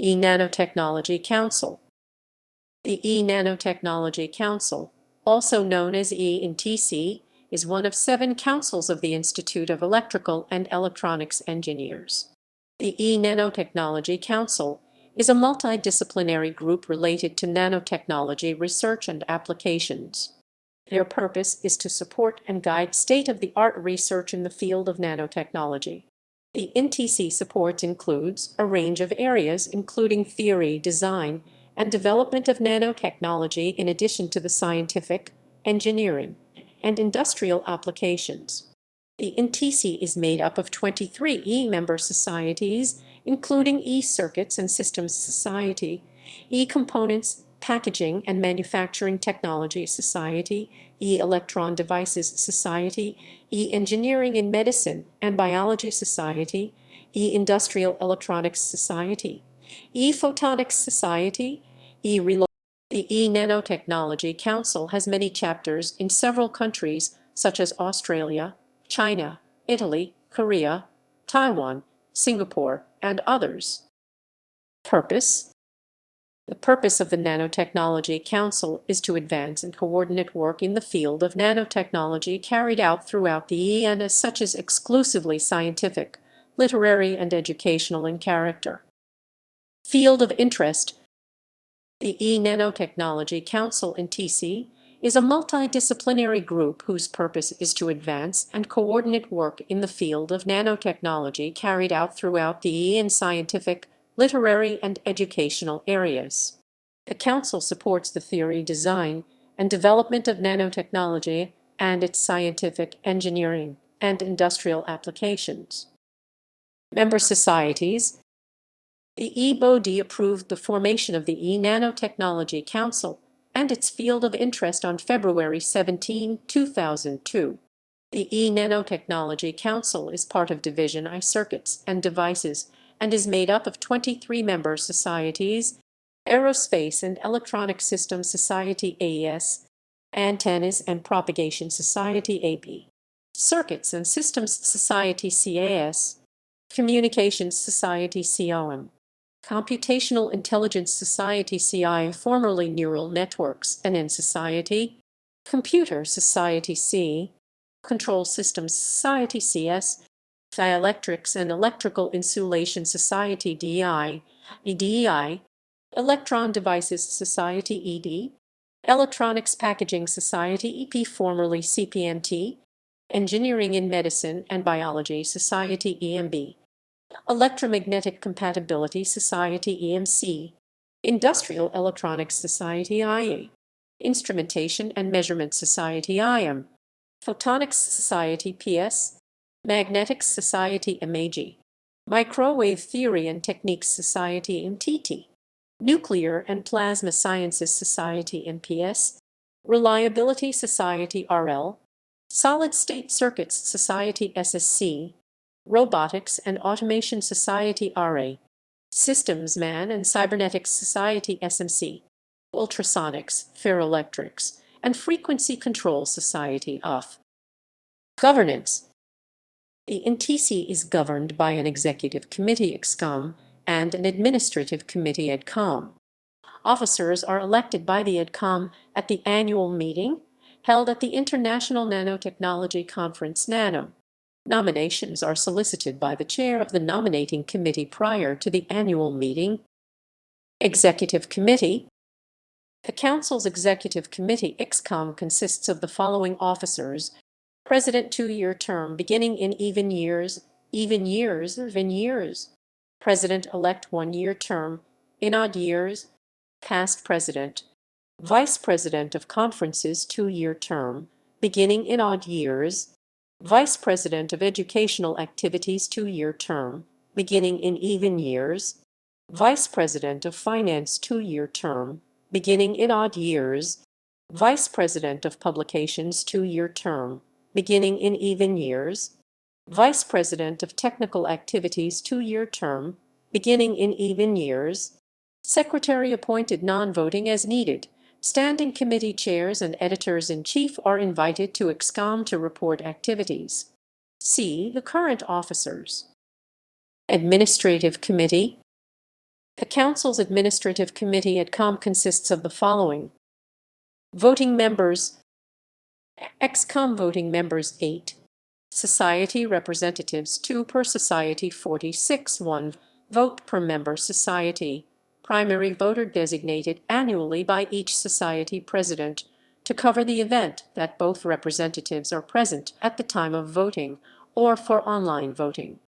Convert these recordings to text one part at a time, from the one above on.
IEEE Nanotechnology Council. The IEEE Nanotechnology Council, also known as IEEE NTC, is one of 7 councils of the Institute of Electrical and Electronics Engineers. The IEEE Nanotechnology Council is a multidisciplinary group related to nanotechnology research and applications. Their purpose is to support and guide state-of-the-art research in the field of nanotechnology. The NTC support includes a range of areas including theory, design, and development of nanotechnology in addition to the scientific, engineering, and industrial applications. The NTC is made up of 23 member societies, including Circuits and Systems Society, Components, Packaging and Manufacturing Technology Society, Electron Devices Society, Engineering in Medicine and Biology Society, Industrial Electronics Society, Photonics Society, The IEEE Nanotechnology Council has many chapters in several countries such as Australia, China, Italy, Korea, Taiwan, Singapore, and others. Purpose. The purpose of the Nanotechnology Council is to advance and coordinate work in the field of nanotechnology carried out throughout the IEEE and as such is exclusively scientific, literary, and educational in character. Field of interest. The IEEE Nanotechnology Council (NTC) is a multidisciplinary group whose purpose is to advance and coordinate work in the field of nanotechnology carried out throughout the IEEE in scientific, literary, and educational areas. The Council supports the theory, design, and development of nanotechnology and its scientific, engineering, and industrial applications. Member societies. The IEEE approved the formation of the IEEE Nanotechnology Council and its field of interest on February 17, 2002. The IEEE Nanotechnology Council is part of Division I Circuits and Devices and is made up of 23 member societies: Aerospace and Electronic Systems Society (AES), Antennas and Propagation Society (AP), Circuits and Systems Society (CAS), Communications Society (COM), Computational Intelligence Society (CI), formerly Neural Networks and Society, Computer Society (C), Control Systems Society (CS), Dielectrics and Electrical Insulation Society (DEI), Electron Devices Society (ED), Electronics Packaging Society (EP), formerly CPNT, Engineering in Medicine and Biology Society (EMB), Electromagnetic Compatibility Society (EMC), Industrial Electronics Society (IA), Instrumentation and Measurement Society (IM), Photonics Society (PS), Magnetics Society (MAG), Microwave Theory and Techniques Society (MTT), Nuclear and Plasma Sciences Society (NPS), Reliability Society (RL), Solid-State Circuits Society (SSC), Robotics and Automation Society (RA), Systems Man and Cybernetics Society (SMC), Ultrasonics, Ferroelectrics, and Frequency Control Society (UF). Governance. The NTC is governed by an Executive Committee (EXCOM) and an Administrative Committee (EDCOM). Officers are elected by the EDCOM at the annual meeting held at the International Nanotechnology Conference (NANO). Nominations are solicited by the chair of the nominating committee prior to the annual meeting. Executive Committee. The Council's Executive Committee (EXCOM) consists of the following officers: President 2-year term beginning in even years, President-elect 1-year term in odd years, past President, Vice President of Conferences 2-year term beginning in odd years, Vice President of Educational Activities 2-year term beginning in even years, Vice President of Finance 2-year term beginning in odd years, Vice President of Publications 2-year term beginning in even years, Vice President of Technical Activities 2-year term beginning in even years, Secretary appointed non-voting as needed. Standing committee chairs and editors-in-chief are invited to EXCOM to report activities. See the current officers. Administrative Committee. The Council's Administrative Committee at COM consists of the following: voting members, ex-com voting members 8, society representatives 2 per society 46, 1 vote per member society, primary voter designated annually by each society president to cover the event that both representatives are present at the time of voting or for online voting.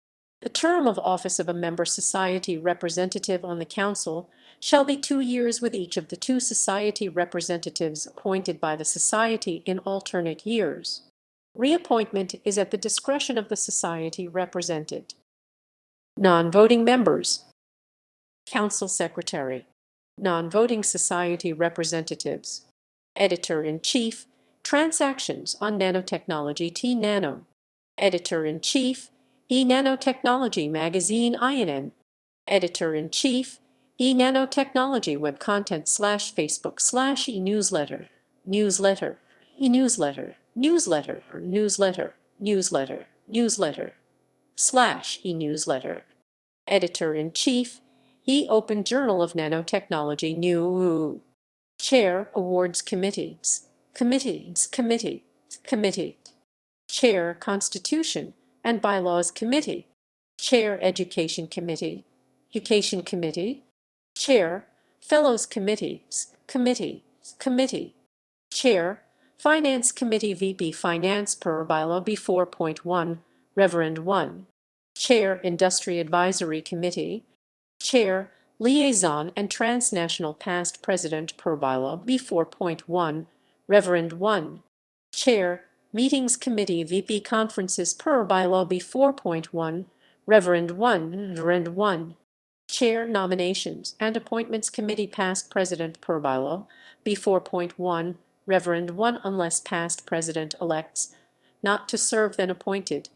The term of office of a member society representative on the council shall be 2 years, with each of the 2 society representatives appointed by the society in alternate years. Reappointment is at the discretion of the society represented. Non-voting members. Council Secretary. Non-voting society representatives. Editor-in-Chief, Transactions on Nanotechnology T-Nano. Editor-in-Chief, E-Nanotechnology Magazine INN. Editor-in-Chief, E-Nanotechnology Web Content /Facebook /E-Newsletter. Newsletter, E-Newsletter, Newsletter, Newsletter, Newsletter, Newsletter, /E-Newsletter. Editor-in-Chief, E-Open Journal of Nanotechnology New. Chair, Awards Committees. Committee. Chair, Constitution and Bylaws Committee. Chair, Education Committee. Chair, Fellows Committees. Chair, Finance Committee VP Finance per Bylaw B4.1, Reverend 1. Chair, Industry Advisory Committee. Chair, Liaison and Transnational Past President per Bylaw B4.1, Reverend 1. Chair, Meetings Committee VP Conferences per Bylaw B4.1, Reverend 1. Chair, Nominations and Appointments Committee Past President per Bylaw B4.1, Reverend 1, unless past president elects not to serve then appointed.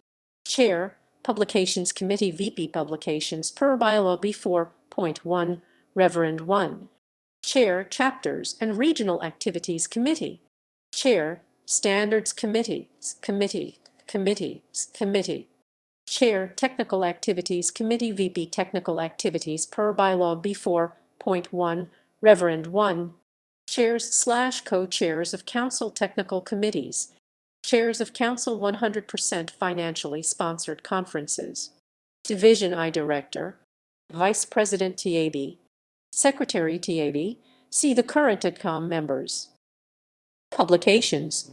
Chair, Publications Committee VP Publications per Bylaw B4.1, Reverend 1. Chair, Chapters and Regional Activities Committee. Chair, Standards Committees. Chair, Technical Activities Committee VP Technical Activities per Bylaw B4.1, Reverend 1. Chairs/co-chairs of Council Technical Committees. Chairs of Council 100% financially sponsored conferences. Division I Director. Vice President TAB. Secretary TAB. See the current ADCOM members. Publications.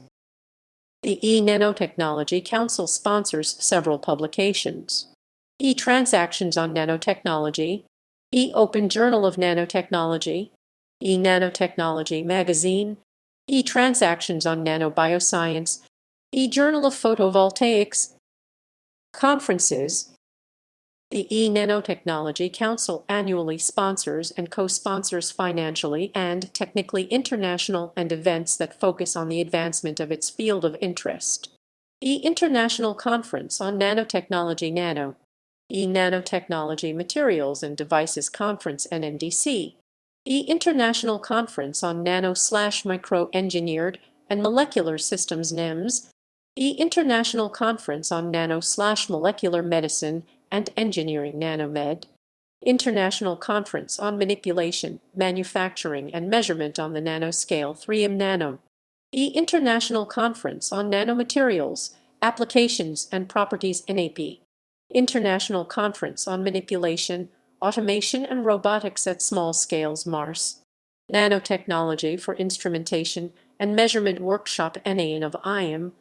The E-Nanotechnology Council sponsors several publications. E-Transactions on Nanotechnology, E-Open Journal of Nanotechnology, E-Nanotechnology Magazine, E-Transactions on Nanobioscience, E-Journal of Photovoltaics. Conferences. The E-Nanotechnology Council annually sponsors and co-sponsors financially and technically international and events that focus on the advancement of its field of interest. E-International Conference on Nanotechnology Nano. E-Nanotechnology Materials and Devices Conference NNDC. E-International Conference on Nano/Micro Engineered and Molecular Systems NEMS. E-International Conference on Nano/Molecular Medicine and Engineering NanoMed. International Conference on Manipulation, Manufacturing and Measurement on the Nanoscale 3M Nano. International Conference on Nanomaterials, Applications and Properties NAP. International Conference on Manipulation, Automation and Robotics at Small Scales MARS. Nanotechnology for Instrumentation and Measurement Workshop NAN of IM.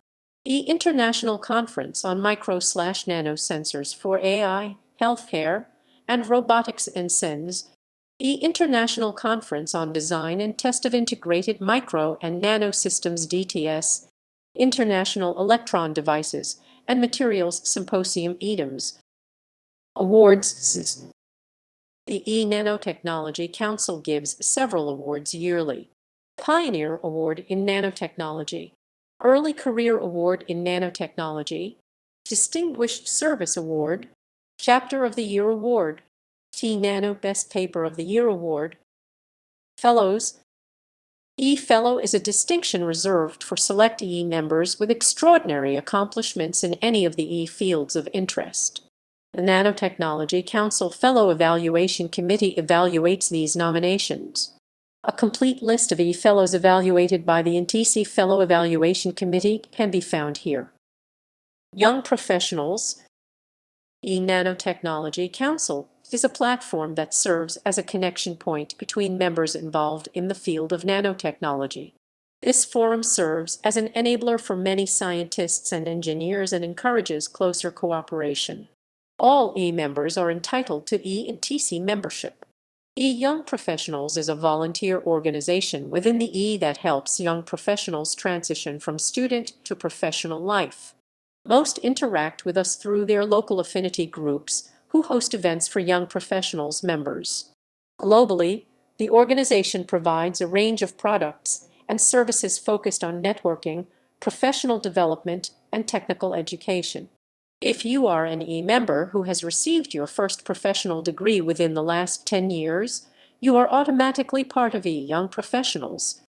International Conference on Micro/Nanosensors for AI, Healthcare, and Robotics NSENS. International Conference on Design and Test of Integrated Micro and Nanosystems DTS. International Electron Devices and Materials Symposium EDMS. Awards. The E-Nanotechnology Council gives several awards yearly. Pioneer Award in Nanotechnology. Early Career Award in Nanotechnology, Distinguished Service Award, Chapter of the Year Award, T-Nano Best Paper of the Year Award. Fellows. E-Fellow is a distinction reserved for select E members with extraordinary accomplishments in any of the E fields of interest. The Nanotechnology Council Fellow Evaluation Committee evaluates these nominations. A complete list of E-Fellows evaluated by the NTC Fellow Evaluation Committee can be found here. Young Professionals. IEEE Nanotechnology Council is a platform that serves as a connection point between members involved in the field of nanotechnology. This forum serves as an enabler for many scientists and engineers and encourages closer cooperation. All E-members are entitled to E&TC membership. Young Professionals is a volunteer organization within the E that helps young professionals transition from student to professional life. Most interact with us through their local affinity groups, who host events for young professionals members. Globally, the organization provides a range of products and services focused on networking, professional development, and technical education. If you are an E-member who has received your first professional degree within the last 10 years, you are automatically part of Young Professionals.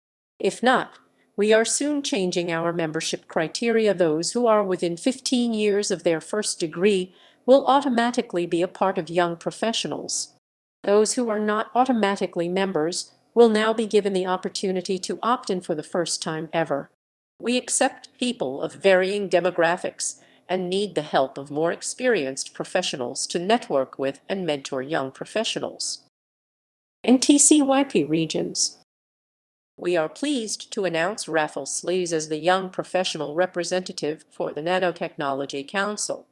If not, we are soon changing our membership criteria. Those who are within 15 years of their first degree will automatically be a part of Young Professionals. Those who are not automatically members will now be given the opportunity to opt in for the first time ever. We accept people of varying demographics and need the help of more experienced professionals to network with and mentor young professionals. NTCYP regions. We are pleased to announce Rafael Slees as the Young Professional Representative for the Nanotechnology Council.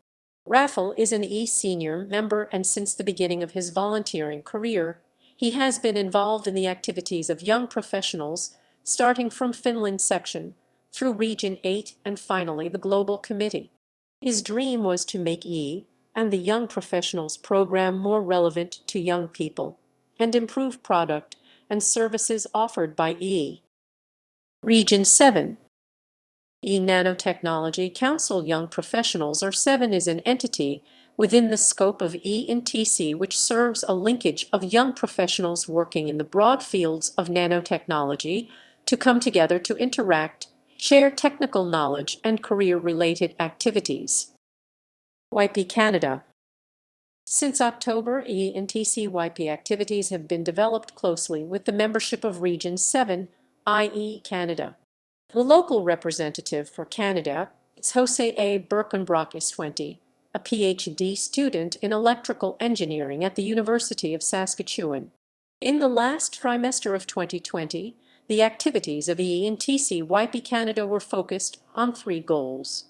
Rafael is an E-senior member, and since the beginning of his volunteering career, he has been involved in the activities of young professionals, starting from Finland section, through Region 8, and finally the Global Committee. His dream was to make E and the Young Professionals program more relevant to young people and improve product and services offered by E. Region 7. Nanotechnology Council Young Professionals, or 7, is an entity within the scope of E&TC which serves a linkage of young professionals working in the broad fields of nanotechnology to come together to interact, share technical knowledge, and career-related activities. YP Canada. Since October, E&TC YP activities have been developed closely with the membership of Region 7, i.e. Canada. The local representative for Canada is Jose A. Birkenbrock-Iswenti, a PhD student in electrical engineering at the University of Saskatchewan. In the last trimester of 2020, the activities of E&TC YP Canada were focused on 3 goals.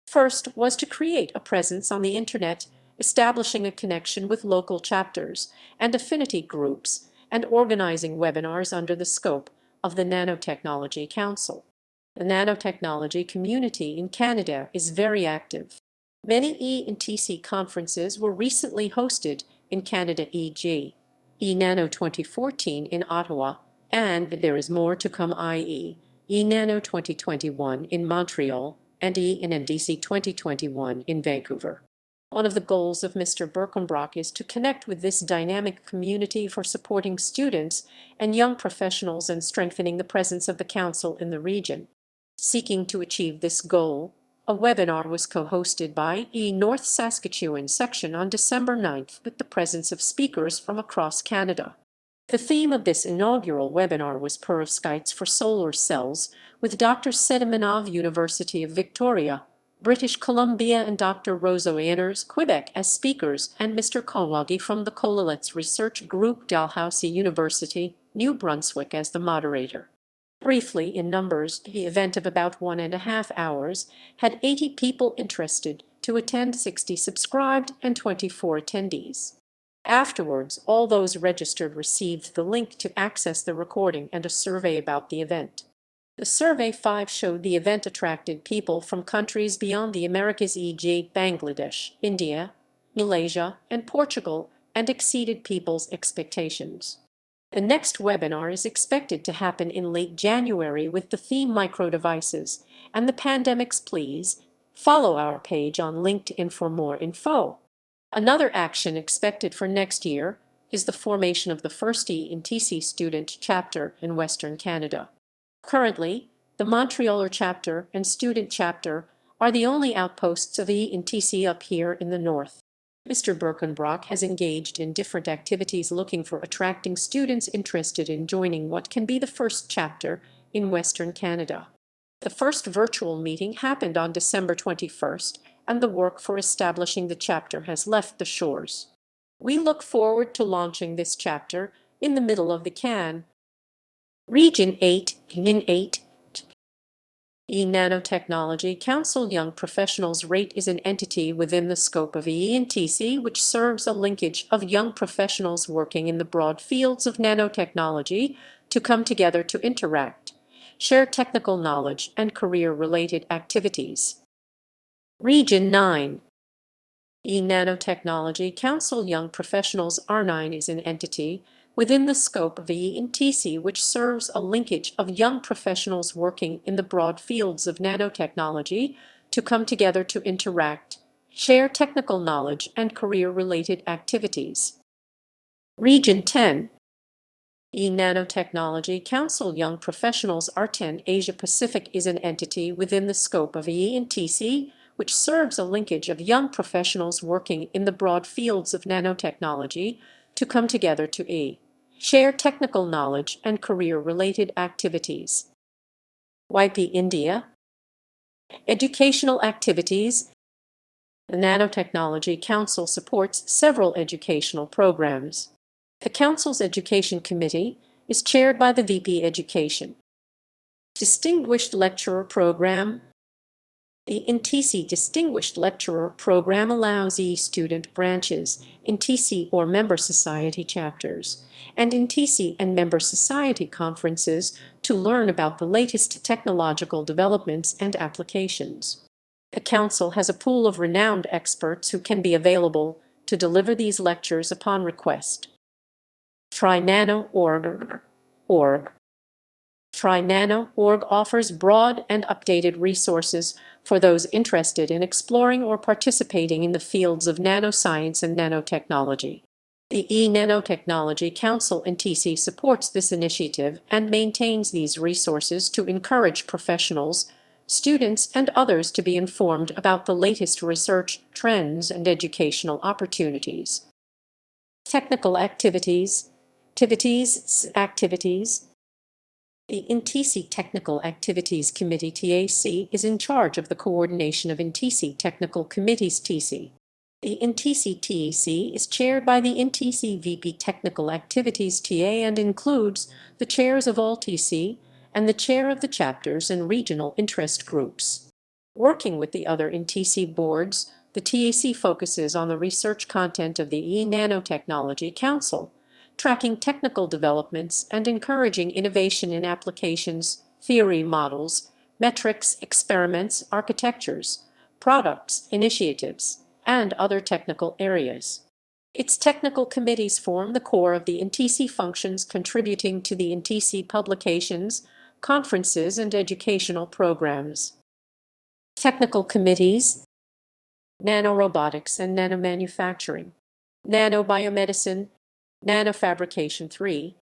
First was to create a presence on the Internet, establishing a connection with local chapters and affinity groups, and organizing webinars under the scope of the Nanotechnology Council. The nanotechnology community in Canada is very active. Many E&TC conferences were recently hosted in Canada, e.g. eNano 2014 in Ottawa, and there is more to come, i.e. eNano 2021 in Montreal and NDC 2021 in Vancouver. One of the goals of Mr. Birkenbrock is to connect with this dynamic community for supporting students and young professionals and strengthening the presence of the Council in the region. Seeking to achieve this goal, a webinar was co-hosted by North Saskatchewan section on December 9th with the presence of speakers from across Canada. The theme of this inaugural webinar was perovskites for solar cells, with Dr. Sedimanov, University of Victoria, British Columbia, and Dr. Rosa Anners, Quebec, as speakers, and Mr. Kowalski from the Kollelitz Research Group, Dalhousie University, New Brunswick, as the moderator. Briefly, in numbers, the event of about 1.5 hours had 80 people interested to attend, 60 subscribed, and 24 attendees. Afterwards, all those registered received the link to access the recording and a survey about the event. The Survey 5 showed the event attracted people from countries beyond the Americas, e.g. Bangladesh, India, Malaysia, and Portugal, and exceeded people's expectations. The next webinar is expected to happen in late January with the theme Microdevices and the Pandemics. Please follow our page on LinkedIn for more info. Another action expected for next year is the formation of the first E&TC student chapter in Western Canada. Currently, the Montrealer chapter and student chapter are the only outposts of E&TC up here in the north. Mr. Birkenbrock has engaged in different activities looking for attracting students interested in joining what can be the first chapter in Western Canada. The first virtual meeting happened on December 21st, and the work for establishing the chapter has left the shores. We look forward to launching this chapter in the middle of the can. Region 8, IEEE Nanotechnology Council Young Professionals Rate is an entity within the scope of IEEE NTC which serves a linkage of young professionals working in the broad fields of nanotechnology to come together to interact, share technical knowledge, and career-related activities. Region 9. Nanotechnology Council Young Professionals R9 is an entity within the scope of the NTC which serves a linkage of young professionals working in the broad fields of nanotechnology to come together to interact, share technical knowledge, and career-related activities. Region 10. Nanotechnology Council Young Professionals R10 Asia Pacific is an entity within the scope of ENTC which serves a linkage of young professionals working in the broad fields of nanotechnology to come together to share technical knowledge and career-related activities. YP India. Educational activities. The Nanotechnology Council supports several educational programs. The Council's Education Committee is chaired by the VP Education. Distinguished Lecturer Program. The NTC Distinguished Lecturer Program allows student branches, NTC or member society chapters, and NTC and member society conferences to learn about the latest technological developments and applications. The Council has a pool of renowned experts who can be available to deliver these lectures upon request. TriNano.org. TriNano.org offers broad and updated resources for those interested in exploring or participating in the fields of nanoscience and nanotechnology. The Nanotechnology Council NTC supports this initiative and maintains these resources to encourage professionals, students, and others to be informed about the latest research, trends, and educational opportunities. Technical activities. The NTC Technical Activities Committee TAC is in charge of the coordination of NTC Technical Committees TC. The NTC TAC is chaired by the NTC VP Technical Activities TA and includes the chairs of all TC and the chair of the chapters and regional interest groups. Working with the other NTC boards, the TAC focuses on the research content of the Nanotechnology Council, tracking technical developments and encouraging innovation in applications, theory models, metrics, experiments, architectures, products, initiatives, and other technical areas. Its technical committees form the core of the NTC functions contributing to the NTC publications, conferences, and educational programs. Technical committees. Nanorobotics and nanomanufacturing, nanobiomedicine, nanofabrication 3,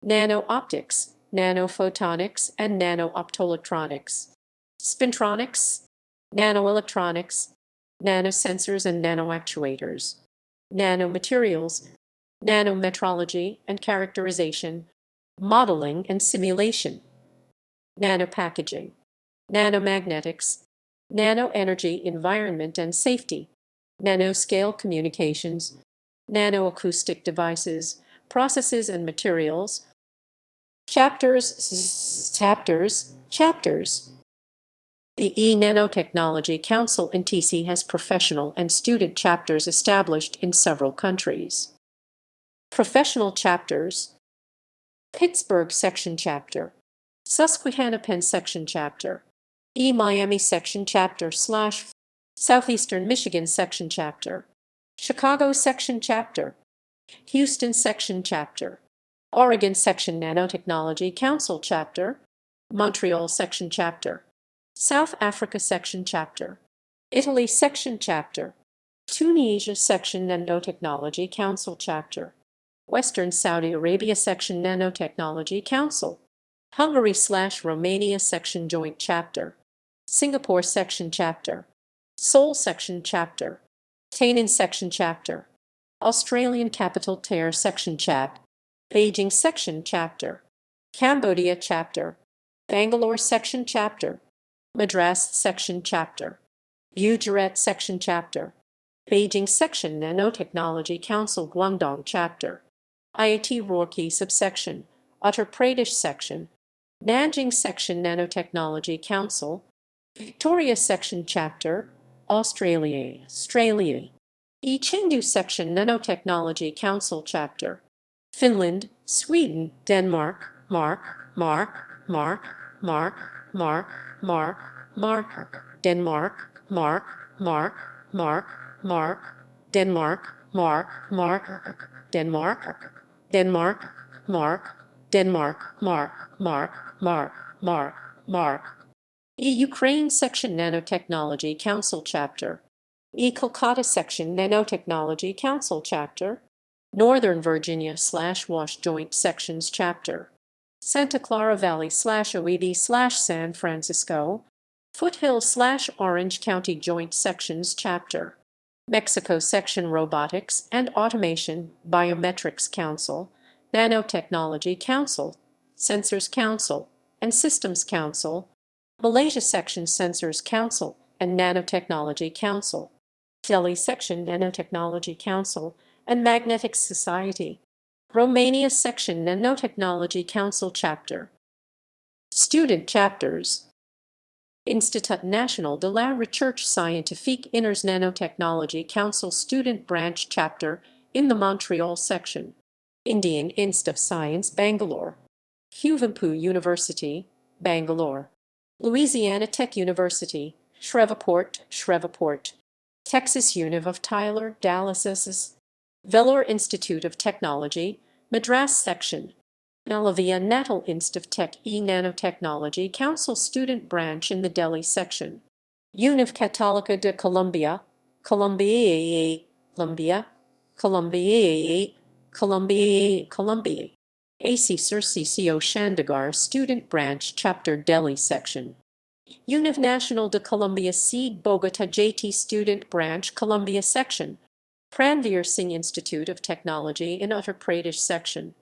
nano-optics, nanophotonics, and nano-optoelectronics, spintronics, nanoelectronics, nanosensors and nanoactuators, nanomaterials, nanometrology and characterization, modeling and simulation, nanopackaging, nanomagnetics, nanoenergy, environment and safety, nanoscale communications, nanoacoustic devices, processes and materials. Chapters. The Nanotechnology Council NTC has professional and student chapters established in several countries. Professional chapters. Pittsburgh Section Chapter, Susquehanna-Penn Section Chapter, Miami Section Chapter / Southeastern Michigan Section Chapter, Chicago Section Chapter, Houston Section Chapter, Oregon Section Nanotechnology Council Chapter, Montreal Section Chapter, South Africa Section Chapter, Italy Section Chapter, Tunisia Section Nanotechnology Council Chapter, Western Saudi Arabia Section Nanotechnology Council, Hungary/Romania Section Joint Chapter, Singapore Section Chapter, Seoul Section Chapter, Tainan Section Chapter, Australian Capital Territory Section Chapter, Beijing Section Chapter, Cambodia Chapter, Bangalore Section Chapter, Madras Section Chapter, Gujarat Section Chapter, Beijing Section Nanotechnology Council Guangdong Chapter, IIT Roorkee Subsection, Uttar Pradesh Section, Nanjing Section Nanotechnology Council, Victoria Section Chapter, Australia, Chengdu Section Nanotechnology Council Chapter, Finland, Sweden, Denmark, Ukraine Section Nanotechnology Council Chapter, Kolkata Section Nanotechnology Council Chapter, Northern Virginia/Wash Joint Sections Chapter, Santa Clara Valley/OED/San Francisco, Foothill/Orange County Joint Sections Chapter, Mexico Section Robotics and Automation Biometrics Council, Nanotechnology Council, Sensors Council, and Systems Council, Malaysia Section Sensors Council and Nanotechnology Council, Delhi Section Nanotechnology Council and Magnetics Society, Romania Section Nanotechnology Council Chapter. Student Chapters: Institut National de la Recherche Scientifique Inners Nanotechnology Council Student Branch Chapter in the Montreal Section, Indian Institute of Science Bangalore, Kuvempu University, Bangalore, Louisiana Tech University, Shreveport, Texas Univ of Tyler, Dallas, Vellore Institute of Technology, Madras Section, Nalavia Natal Inst of Tech Nanotechnology Council Student Branch in the Delhi Section, Univ Católica de Colombia, Colombia, AC Sir CCO Chandigarh Student Branch Chapter Delhi Section, Univ National de Colombia Seed Bogota JT Student Branch Colombia Section, Pranveer Singh Institute of Technology in Uttar Pradesh Section,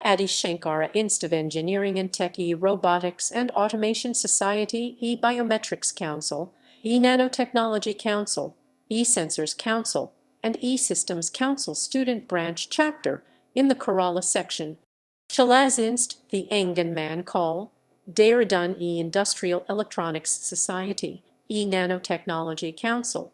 Adi Shankara Inst of Engineering and Tech Robotics and Automation Society Biometrics Council, Nanotechnology Council, Sensors Council, and Systems Council Student Branch Chapter in the Kerala Section, Chalaz Inst, the Anganman Call, Dehradun Industrial Electronics Society, Nanotechnology Council,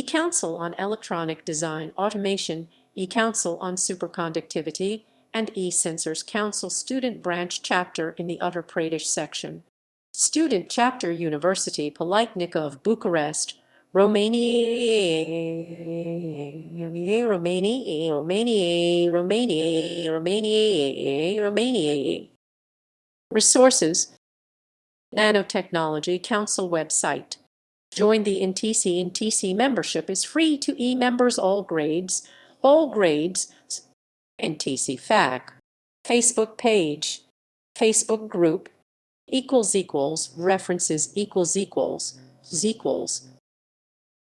Council on Electronic Design Automation, Council on Superconductivity, and Sensors Council Student Branch Chapter in the Uttar Pradesh Section. Student Chapter University Polytechnic of Bucharest, Romania. Resources: Nanotechnology Council website. Join the NTC. NTC membership is free to members all grades. NTC FAQ. Facebook page. Facebook group. References